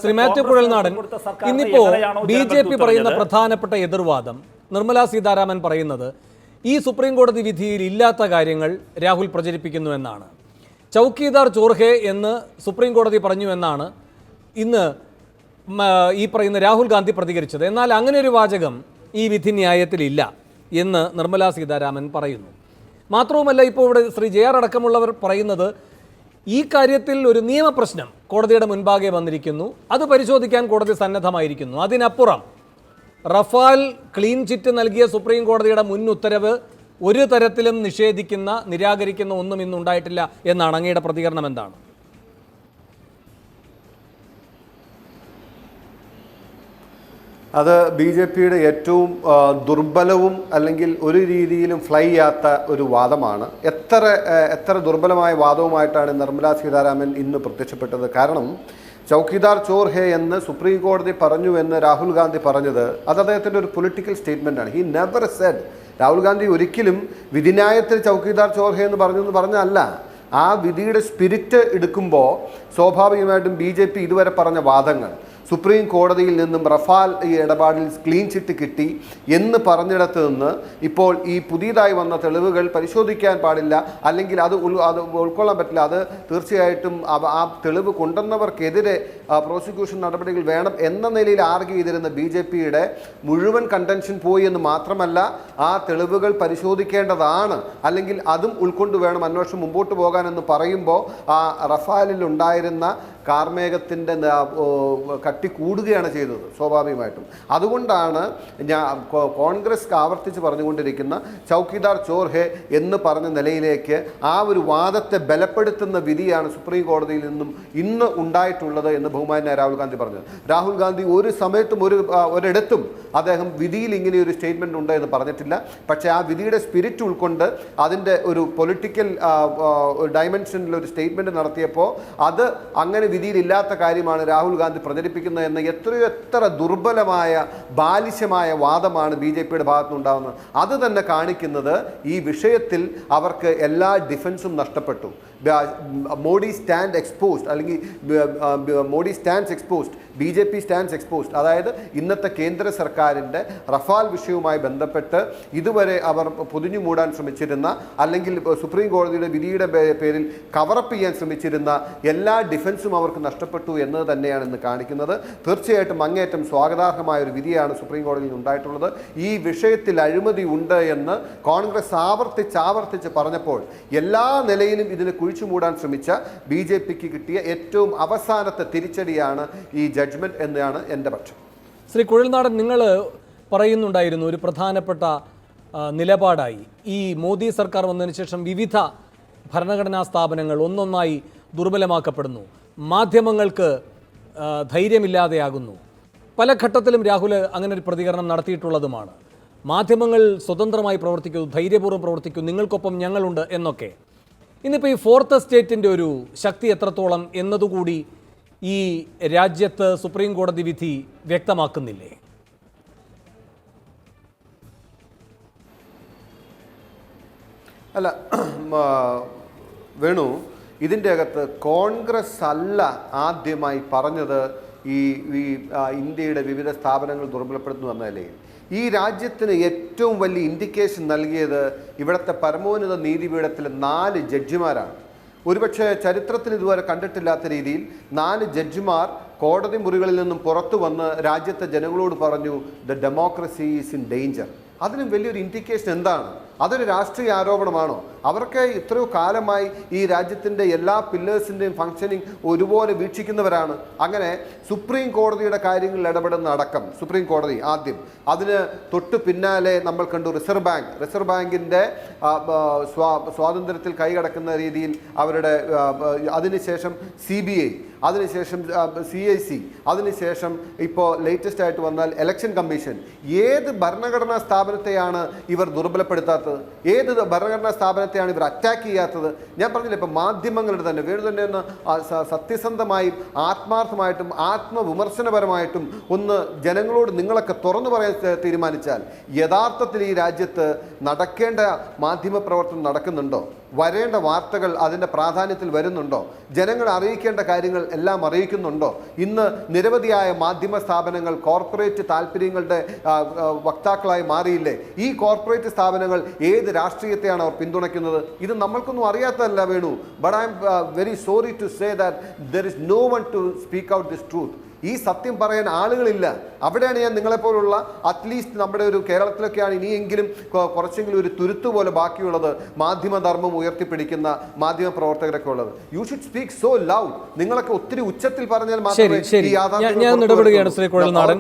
ശ്രീ മാത്യു കുഴൽനാടൻ, ഇന്നിപ്പോ BJP പറയുന്ന പ്രധാനപ്പെട്ട എതിർവാദം, നിർമ്മലാ സീതാരാമൻ പറയുന്നത് ഈ സുപ്രീം കോടതി വിധിയിൽ ഇല്ലാത്ത കാര്യങ്ങൾ രാഹുൽ പ്രചരിപ്പിക്കുന്നു എന്നാണ്. ചൗക്കീദാർ ചോർഹെ എന്ന് സുപ്രീം കോടതി പറഞ്ഞു എന്നാണ് ഇന്ന് ഈ പറയുന്ന രാഹുൽ ഗാന്ധി പ്രതികരിച്ചത്. എന്നാൽ അങ്ങനെ ഒരു വാചകം ഈ വിധി ന്യായത്തിലില്ല എന്ന് നിർമ്മലാ സീതാരാമൻ പറയുന്നു. മാത്രവുമല്ല, ഇപ്പോൾ ഇവിടെ ശ്രീ JR അടക്കമുള്ളവർ പറയുന്നത് ഈ കാര്യത്തിൽ ഒരു നിയമപ്രശ്നം കോടതിയുടെ മുൻപാകെ വന്നിരിക്കുന്നു, അത് പരിശോധിക്കാൻ കോടതി സന്നദ്ധമായിരിക്കുന്നു. അതിനപ്പുറം റഫാൽ ക്ലീൻ ചിറ്റ് നൽകിയ സുപ്രീം കോടതിയുടെ മുൻ ഉത്തരവ് ഒരു തരത്തിലും നിഷേധിക്കുന്ന, നിരാകരിക്കുന്ന ഒന്നും ഇന്നുണ്ടായിട്ടില്ല എന്നാണ്. അങ്ങയുടെ പ്രതികരണം എന്താണ്? അത് BJPയുടെ ഏറ്റവും ദുർബലവും അല്ലെങ്കിൽ ഒരു രീതിയിലും ഫ്ലൈ ചെയ്യാത്ത ഒരു വാദമാണ്. എത്ര ദുർബലമായ വാദവുമായിട്ടാണ് നിർമ്മലാ സീതാരാമൻ ഇന്ന് പ്രത്യക്ഷപ്പെട്ടത്. കാരണം ചൗക്കീദാർ ചോർ ഹേ എന്ന് സുപ്രീം കോടതി പറഞ്ഞു എന്ന് രാഹുൽ ഗാന്ധി പറഞ്ഞത് അത് അദ്ദേഹത്തിൻ്റെ ഒരു പൊളിറ്റിക്കൽ സ്റ്റേറ്റ്മെൻറ്റാണ്. He never said, Rahul Gandhi ഒരിക്കലും വിധിന്യായത്തിൽ ചൗക്കീദാർ ചോർ ഹേ എന്ന് പറഞ്ഞല്ല. ആ വിധിയുടെ സ്പിരിറ്റ് എടുക്കുമ്പോൾ സ്വാഭാവികമായിട്ടും BJP ഇതുവരെ പറഞ്ഞ വാദങ്ങൾ, സുപ്രീം കോടതിയിൽ നിന്നും റഫാൽ ഈ ഇടപാടിൽ ക്ലീൻ ചിറ്റ് കിട്ടി എന്ന് പറഞ്ഞിടത്ത് നിന്ന് ഇപ്പോൾ ഈ പുതിയതായി വന്ന തെളിവുകൾ പരിശോധിക്കാൻ പാടില്ല, അല്ലെങ്കിൽ അത് ഉൾക്കൊള്ളാൻ പറ്റില്ല, അത് തീർച്ചയായിട്ടും ആ തെളിവ് കൊണ്ടുവന്നവർക്കെതിരെ പ്രോസിക്യൂഷൻ നടപടികൾ വേണം എന്ന നിലയിൽ ആർഗ്യൂ ചെയ്തിരുന്ന BJPയുടെ മുഴുവൻ കണ്ടൻഷൻ പോയി എന്ന് മാത്രമല്ല, ആ തെളിവുകൾ പരിശോധിക്കേണ്ടതാണ്, അല്ലെങ്കിൽ അതും ഉൾക്കൊണ്ട് വേണം അന്വേഷണം മുമ്പോട്ട് പോകാനെന്ന് പറയുമ്പോൾ ആ റഫാലിൽ ഉണ്ടായിരുന്ന കാർമേഘത്തിൻ്റെ കട്ടി കൂടുകയാണ് ചെയ്തത് സ്വാഭാവികമായിട്ടും. അതുകൊണ്ടാണ് കോൺഗ്രസ് ആവർത്തിച്ച് പറഞ്ഞുകൊണ്ടിരിക്കുന്ന ചൗക്കീദാർ ചോർ ഹേ എന്ന് പറഞ്ഞ നിലയിലേക്ക് ആ ഒരു വാദത്തെ ബലപ്പെടുത്തുന്ന വിധിയാണ് സുപ്രീം കോടതിയിൽ നിന്നും ഇന്ന് ഉണ്ടായിട്ടുള്ളത് എന്ന് ബഹുമാന്യ രാഹുൽ ഗാന്ധി പറഞ്ഞത്. രാഹുൽ ഗാന്ധി ഒരു സമയത്തും ഒരിടത്തും അദ്ദേഹം വിധിയിൽ ഇങ്ങനെ ഒരു സ്റ്റേറ്റ്മെൻറ്റ് ഉണ്ട് എന്ന് പറഞ്ഞിട്ടില്ല. പക്ഷേ ആ വിധിയുടെ സ്പിരിറ്റ് ഉൾക്കൊണ്ട് അതിൻ്റെ ഒരു പൊളിറ്റിക്കൽ ഡയമെൻഷനിൽ ഒരു സ്റ്റേറ്റ്മെൻറ്റ് നടത്തിയപ്പോൾ അത് അങ്ങനെ വിധിയിലില്ലാത്ത കാര്യമാണ് രാഹുൽ ഗാന്ധി പ്രചരിപ്പിക്കുന്നത് എന്ന എത്ര ദുർബലമായ ബാലിശമായ വാദമാണ് BJPയുടെ ഭാഗത്തുനിന്നുണ്ടാകുന്നത്. അത് തന്നെ കാണിക്കുന്നത് ഈ വിഷയത്തിൽ അവർക്ക് എല്ലാ ഡിഫൻസും നഷ്ടപ്പെട്ടു. മോഡി സ്റ്റാൻഡ് എക്സ്പോസ്ഡ്, അല്ലെങ്കിൽ Modi stands exposed, BJP stands exposed. അതായത് ഇന്നത്തെ കേന്ദ്ര സർക്കാരിൻ്റെ റഫാൽ വിഷയവുമായി ബന്ധപ്പെട്ട് ഇതുവരെ അവർ പൊതിഞ്ഞു മൂടാൻ ശ്രമിച്ചിരുന്ന, അല്ലെങ്കിൽ സുപ്രീം കോടതിയുടെ വിധിയുടെ പേരിൽ കവറപ്പ് ചെയ്യാൻ ശ്രമിച്ചിരുന്ന എല്ലാ ഡിഫൻസും അവർക്ക് നഷ്ടപ്പെട്ടു എന്നത് തന്നെയാണ് ഇന്ന് കാണിക്കുന്നത്. തീർച്ചയായിട്ടും അങ്ങേയറ്റം സ്വാഗതാർഹമായ ഒരു വിധിയാണ് സുപ്രീം കോടതിയിൽ ഉണ്ടായിട്ടുള്ളത്. ഈ വിഷയത്തിൽ അഴിമതി ഉണ്ട് എന്ന് കോൺഗ്രസ് ആവർത്തിച്ച് പറഞ്ഞപ്പോൾ എല്ലാ നിലയിലും ഇതിന് കുഴിച്ചു മൂടാൻ ശ്രമിച്ച BJPക്ക് കിട്ടിയ ഏറ്റവും അവസാനത്തെ തിരിച്ചടിയാണ് ഈ ജഡ്ജ്മെന്റ് എന്നാണ് എൻ്റെ പക്ഷം. ശ്രീ കുഴൽനാടൻ, നിങ്ങൾ പറയുന്നുണ്ടായിരുന്നു ഒരു പ്രധാനപ്പെട്ട നിലപാടായി ഈ മോദി സർക്കാർ വന്നതിന് ശേഷം വിവിധ ഭരണഘടനാ സ്ഥാപനങ്ങൾ ഒന്നൊന്നായി ദുർബലമാക്കപ്പെടുന്നു, മാധ്യമങ്ങൾക്ക് ധൈര്യമില്ലാതെയാകുന്നു. പല ഘട്ടത്തിലും രാഹുൽ അങ്ങനെ ഒരു പ്രതികരണം നടത്തിയിട്ടുള്ളതുമാണ്. മാധ്യമങ്ങൾ സ്വതന്ത്രമായി പ്രവർത്തിക്കൂ, ധൈര്യപൂർവ്വം പ്രവർത്തിക്കൂ, നിങ്ങൾക്കൊപ്പം ഞങ്ങളുണ്ട് എന്നൊക്കെ. ഇന്നിപ്പോൾ ഈ ഫോർത്ത് എസ്റ്റേറ്റിൻ്റെ ഒരു ശക്തി എത്രത്തോളം എന്നതുകൂടി ഈ രാജ്യത്ത് സുപ്രീം കോടതി വിധി വ്യക്തമാക്കുന്നില്ലേ? അല്ല വേണു, ഇതിൻ്റെ അകത്ത് കോൺഗ്രസ് അല്ല ആദ്യമായി പറഞ്ഞത് ഈ ഇന്ത്യയുടെ വിവിധ സ്ഥാപനങ്ങൾ ദുർബലപ്പെടുത്തുന്നു എന്നല്ലേ. ഈ രാജ്യത്തിന് ഏറ്റവും വലിയ ഇൻഡിക്കേഷൻ നൽകിയത് ഇവിടുത്തെ പരമോന്നത നീതിപീഠത്തിലെ 4 ജഡ്ജിമാരാണ്. ഒരുപക്ഷെ ചരിത്രത്തിൽ ഇതുവരെ കണ്ടിട്ടില്ലാത്ത രീതിയിൽ 4 ജഡ്ജിമാർ കോടതി മുറികളിൽ നിന്നും പുറത്തു വന്ന് രാജ്യത്തെ ജനങ്ങളോട് പറഞ്ഞു, the democracy is in danger. അതിന് വലിയൊരു ഇൻഡിക്കേഷൻ എന്താണ്? അതൊരു രാഷ്ട്രീയ ആരോപണമാണോ? അവർക്ക് ഇത്രയോ കാലമായി ഈ രാജ്യത്തിൻ്റെ എല്ലാ പില്ലേഴ്സിൻ്റെയും ഫങ്ഷനിങ് ഒരുപോലെ വീക്ഷിക്കുന്നവരാണ്. അങ്ങനെ സുപ്രീം കോടതിയുടെ കാര്യങ്ങളിൽ ഇടപെടുന്ന അടക്കം സുപ്രീം കോടതി ആദ്യം, അതിന് തൊട്ട് പിന്നാലെ നമ്മൾ കണ്ടു റിസർവ് ബാങ്കിൻ്റെ സ്വാതന്ത്ര്യത്തിൽ കൈകടക്കുന്ന രീതിയിൽ അവരുടെ, അതിനുശേഷം CBI, അതിനുശേഷം CIC, അതിനുശേഷം ഇപ്പോൾ ലേറ്റസ്റ്റ് ആയിട്ട് വന്നാൽ ഇലക്ഷൻ കമ്മീഷൻ. ഏത് ഭരണഘടനാ സ്ഥാപനത്തെയാണ് ഇവർ ദുർബലപ്പെടുത്താത്തത്? ഏത് ഭരണഘടനാ സ്ഥാപനത്തെയാണ് ഇവർ അറ്റാക്ക് ചെയ്യാത്തത്? ഞാൻ പറഞ്ഞില്ല, ഇപ്പോൾ മാധ്യമങ്ങളുടെ തന്നെ ഒന്ന് സത്യസന്ധമായും ആത്മാർത്ഥമായിട്ടും ആത്മവിമർശനപരമായിട്ടും ഒന്ന് ജനങ്ങളോട് നിങ്ങളൊക്കെ തുറന്നു പറയാൻ തീരുമാനിച്ചാൽ യഥാർത്ഥത്തിൽ ഈ രാജ്യത്ത് നടക്കേണ്ട മാധ്യമ പ്രവർത്തനം നടക്കുന്നുണ്ടോ? വരേണ്ട വാർത്തകൾ അതിൻ്റെ പ്രാധാന്യത്തിൽ വരുന്നുണ്ടോ? ജനങ്ങളെ അറിയിക്കേണ്ട കാര്യങ്ങൾ എല്ലാം അറിയിക്കുന്നുണ്ടോ? ഇന്ന് നിരവധിയായ മാധ്യമ സ്ഥാപനങ്ങൾ കോർപ്പറേറ്റ് താല്പര്യങ്ങളുടെ വക്താക്കളായി മാറിയില്ലേ? ഈ കോർപ്പറേറ്റ് സ്ഥാപനങ്ങൾ ഏത് രാഷ്ട്രീയത്തെയാണ് അവർ പിന്തുണയ്ക്കുന്നത്? ഇത് നമ്മൾക്കൊന്നും അറിയാത്തതല്ല Venu. But I am very sorry to say that there is no one to speak out this truth. ഈ സത്യം പറയാൻ ആളുകളില്ല. അവിടെയാണ് ഞാൻ നിങ്ങളെപ്പോലുള്ള അറ്റ്ലീസ്റ്റ് നമ്മുടെ ഒരു കേരളത്തിലൊക്കെയാണ് ഇനിയെങ്കിലും കുറച്ചെങ്കിലും ഒരു തുരുത്ത് പോലെ ബാക്കിയുള്ളത്, മാധ്യമധർമ്മം ഉയർത്തിപ്പിടിക്കുന്ന മാധ്യമ പ്രവർത്തകരൊക്കെ ഉള്ളത്. You should speak so loud. നിങ്ങളൊക്കെ ഒത്തിരി ഉച്ചത്തിൽ പറഞ്ഞാൽ മാത്രമേ ഈ യാഥാർത്ഥ്യം